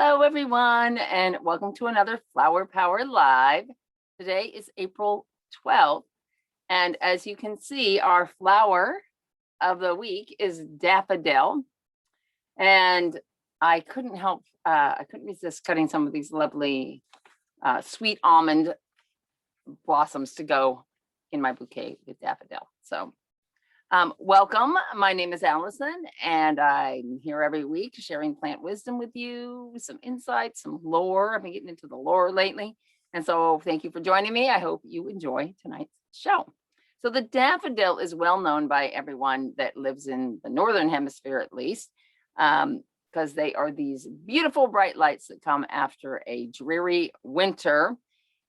Hello, everyone, and welcome to another Flower Power Live. Today is April 12th, and as you can see, our flower of the week is Daffodil. And I couldn't resist cutting some of these lovely sweet almond blossoms to go in my bouquet with Daffodil. So welcome. My name is Allison, and I'm here every week sharing plant wisdom with you, some insights, some lore. I've been getting into the lore lately. And so thank you for joining me. I hope you enjoy tonight's show. So the daffodil is well known by everyone that lives in the Northern Hemisphere, at least, because they are these beautiful bright lights that come after a dreary winter.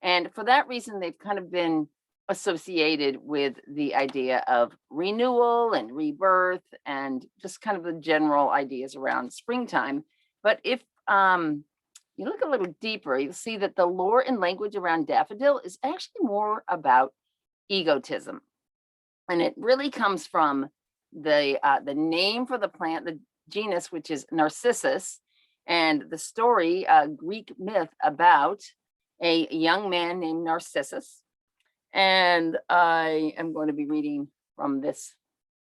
And for that reason, they've kind of been associated with the idea of renewal and rebirth and just kind of the general ideas around springtime. But if you look a little deeper, you'll see that the lore and language around daffodil is actually more about egotism. And it really comes from the name for the plant, the genus, which is Narcissus, and the story, Greek myth about a young man named Narcissus. And I am going to be reading from this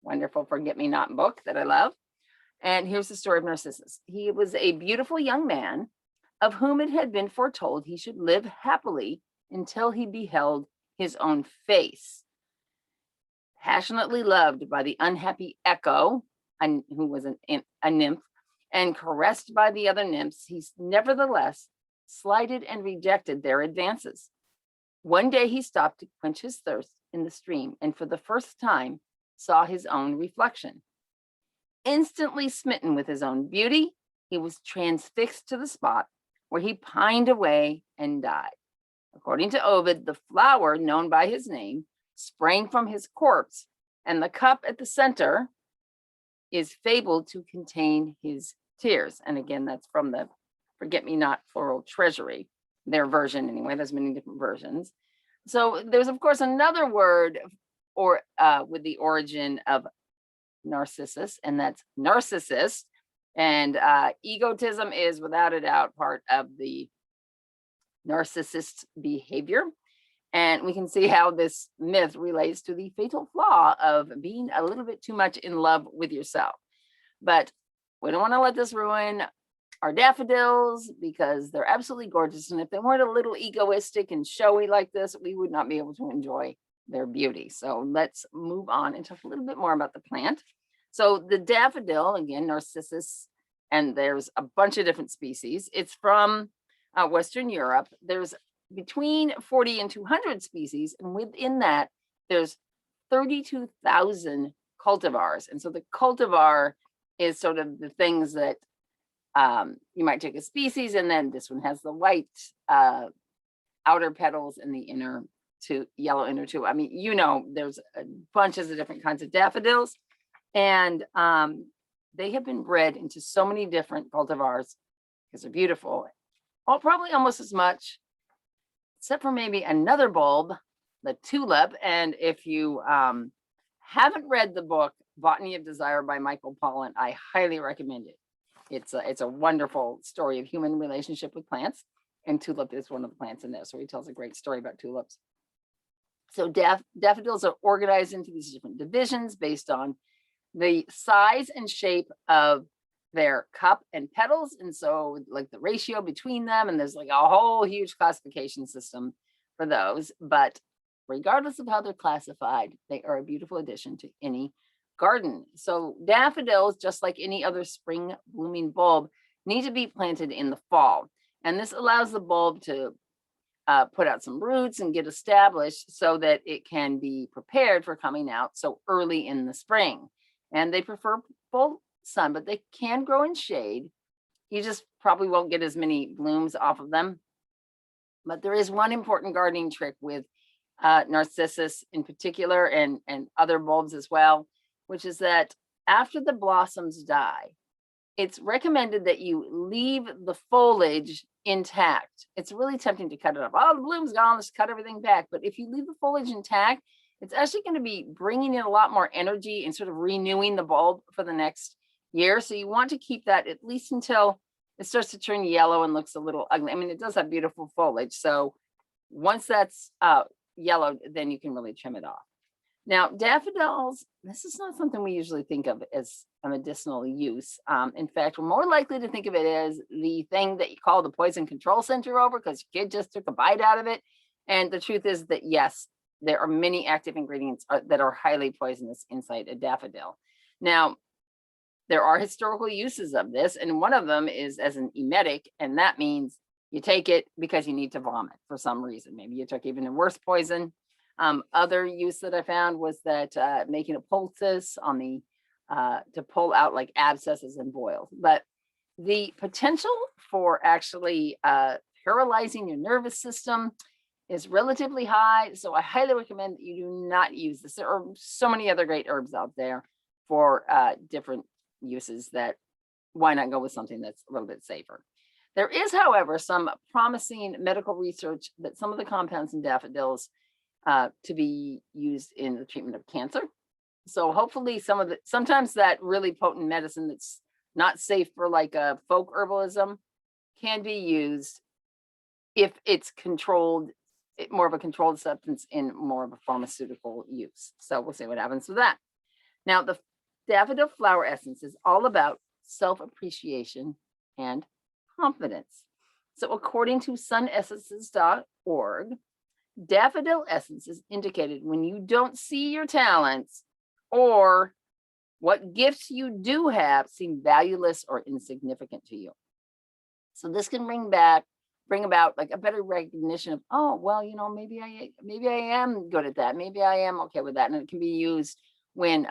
wonderful Forget-Me-Not book that I love. And here's the story of Narcissus. He was a beautiful young man of whom it had been foretold he should live happily until he beheld his own face. Passionately loved by the unhappy Echo, who was a nymph, and caressed by the other nymphs, he nevertheless slighted and rejected their advances. One day he stopped to quench his thirst in the stream, and for the first time saw his own reflection. Instantly smitten with his own beauty, he was transfixed to the spot where he pined away and died. According to Ovid, the flower known by his name sprang from his corpse, and the cup at the center is fabled to contain his tears. And again, that's from the Forget-Me-Not Floral Treasury. Their version anyway, there's many different versions. So there's of course another word or with the origin of Narcissus, and that's narcissist. And egotism is without a doubt part of the narcissist behavior. And we can see how this myth relates to the fatal flaw of being a little bit too much in love with yourself. But we don't want to let this ruin our daffodils because they're absolutely gorgeous. And if they weren't a little egoistic and showy like this, we would not be able to enjoy their beauty. So let's move on and talk a little bit more about the plant. So the daffodil, again, Narcissus, and there's a bunch of different species. It's from Western Europe. There's between 40 and 200 species. And within that, there's 32,000 cultivars. And so the cultivar is sort of the things that you might take a species, and then this one has the white outer petals and the inner yellow inner tube. I mean, you know, there's bunches of different kinds of daffodils, and they have been bred into so many different cultivars because they're beautiful. Oh, probably almost as much, except for maybe another bulb, the tulip. And if you haven't read the book Botany of Desire by Michael Pollan, I highly recommend it. It's a wonderful story of human relationship with plants, and tulip is one of the plants in there. So he tells a great story about tulips. So daffodils are organized into these different divisions based on the size and shape of their cup and petals, and so like the ratio between them, and there's like a whole huge classification system for those. But regardless of how they're classified, they are a beautiful addition to any garden. So daffodils, just like any other spring blooming bulb, need to be planted in the fall. And this allows the bulb to put out some roots and get established so that it can be prepared for coming out so early in the spring. And they prefer full sun, but they can grow in shade. You just probably won't get as many blooms off of them. But there is one important gardening trick with Narcissus in particular, and other bulbs as well, which is that after the blossoms die, it's recommended that you leave the foliage intact. It's really tempting to cut it off. Oh, the bloom's gone, let's cut everything back. But if you leave the foliage intact, it's actually going to be bringing in a lot more energy and sort of renewing the bulb for the next year. So you want to keep that at least until it starts to turn yellow and looks a little ugly. I mean, it does have beautiful foliage. So once that's yellowed, then you can really trim it off. Now, daffodils, this is not something we usually think of as a medicinal use. In fact, we're more likely to think of it as the thing that you call the poison control center over because your kid just took a bite out of it. And the truth is that, yes, there are many active ingredients that are highly poisonous inside a daffodil. Now, there are historical uses of this, and one of them is as an emetic, and that means you take it because you need to vomit for some reason. Maybe you took even a worse poison. Other use that I found was that making a poultice on the to pull out like abscesses and boils. But the potential for actually paralyzing your nervous system is relatively high. So I highly recommend that you do not use this. There are so many other great herbs out there for different uses that why not go with something that's a little bit safer. There is, however, some promising medical research that some of the compounds in daffodils to be used in the treatment of cancer. So hopefully sometimes that really potent medicine that's not safe for like a folk herbalism can be used if it's controlled, more of a controlled substance in more of a pharmaceutical use. So we'll see what happens with that. Now, the daffodil flower essence is all about self-appreciation and confidence. So according to sunessences.org, daffodil essence is indicated when you don't see your talents or what gifts you do have seem valueless or insignificant to you. So this can bring about like a better recognition of, oh, well, you know, maybe I am good at that. Maybe I am okay with that. And it can be used when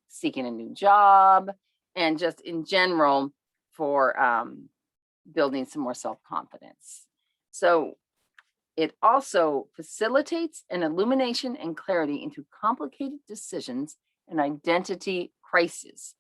seeking a new job and just in general for building some more self-confidence. So it also facilitates an illumination and clarity into complicated decisions and identity crises,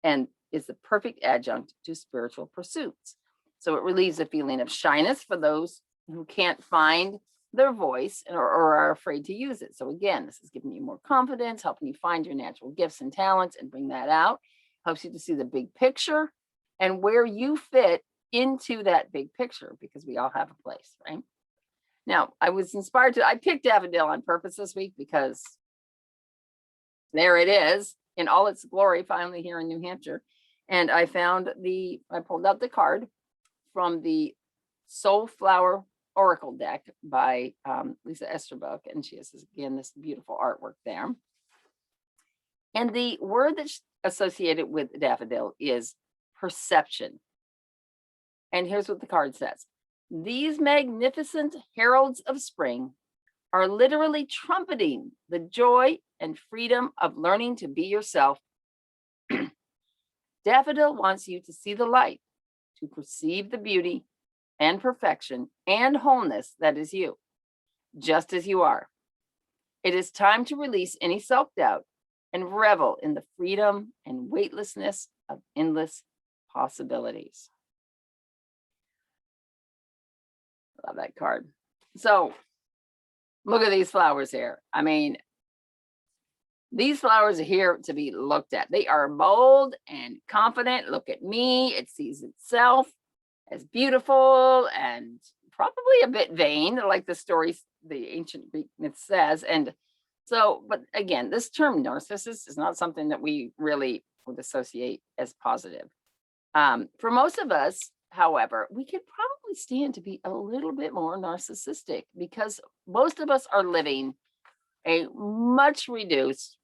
and is the perfect adjunct to spiritual pursuits. So it relieves a feeling of shyness for those who can't find their voice or are afraid to use it. So again, this is giving you more confidence, helping you find your natural gifts and talents and bring that out. Helps you to see the big picture and where you fit into that big picture, because we all have a place, right? Now, I was inspired I picked daffodil on purpose this week because there it is in all its glory, finally here in New Hampshire. And I pulled out the card from the Soul Flower Oracle deck by Lisa Esterbrook. And she has, again, this beautiful artwork there. And the word that's associated with daffodil is perception. And here's what the card says. These magnificent heralds of spring are literally trumpeting the joy and freedom of learning to be yourself. Daffodil wants you to see the light, to perceive the beauty and perfection and wholeness that is you, just as you are. It is time to release any self-doubt and revel in the freedom and weightlessness of endless possibilities. Love that card. So look at these flowers here. I mean, these flowers are here to be looked at. They are bold and confident. Look at me. It sees itself as beautiful and probably a bit vain, like the story, the ancient Greek myth says. And so, but again, this term narcissus is not something that we really would associate as positive. For most of us, however, we could probably stand to be a little bit more narcissistic because most of us are living a much reduced,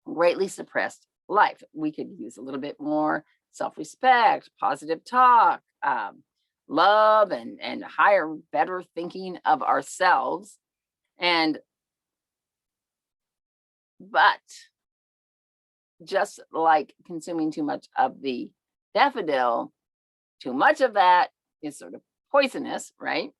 greatly suppressed life. We could use a little bit more self-respect, positive talk, love, and higher, better thinking of ourselves. But just like consuming too much of the daffodil, too much of that is sort of poisonous, right?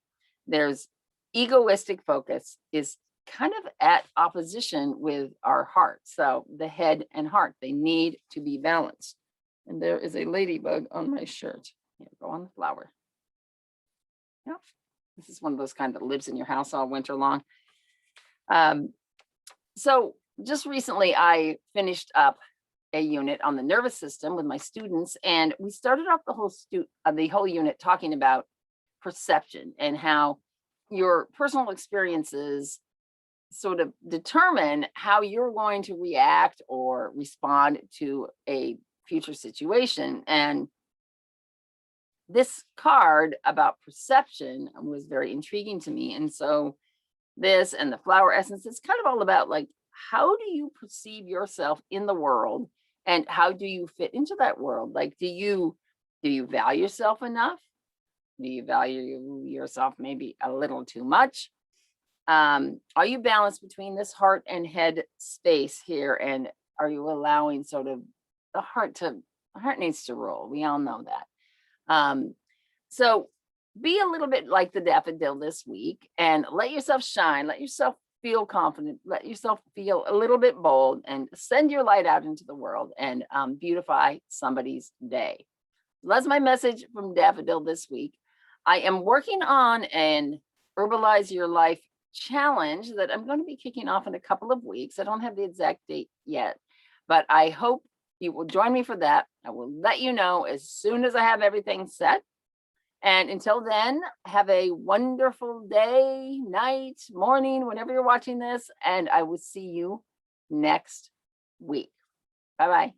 There's egoistic focus is kind of at opposition with our heart. So the head and heart, they need to be balanced. And there is a ladybug on my shirt. Here, go on the flower. Yep. This is one of those kind that lives in your house all winter long. So just recently I finished up a unit on the nervous system with my students, and we started off the whole unit talking about perception and how your personal experiences sort of determine how you're going to react or respond to a future situation. And this card about perception was very intriguing to me. And so this and the flower essence is kind of all about, like, how do you perceive yourself in the world and how do you fit into that world? Like, do you value yourself enough? Do you value yourself maybe a little too much? Are you balanced between this heart and head space here? And are you allowing sort of the heart needs to rule? We all know that. So be a little bit like the daffodil this week and let yourself shine, let yourself feel confident, let yourself feel a little bit bold, and send your light out into the world and beautify somebody's day. That's my message from Daffodil this week. I am working on an Herbalize Your Life challenge that I'm going to be kicking off in a couple of weeks. I don't have the exact date yet, but I hope you will join me for that. I will let you know as soon as I have everything set. And until then, have a wonderful day, night, morning, whenever you're watching this, and I will see you next week. Bye-bye.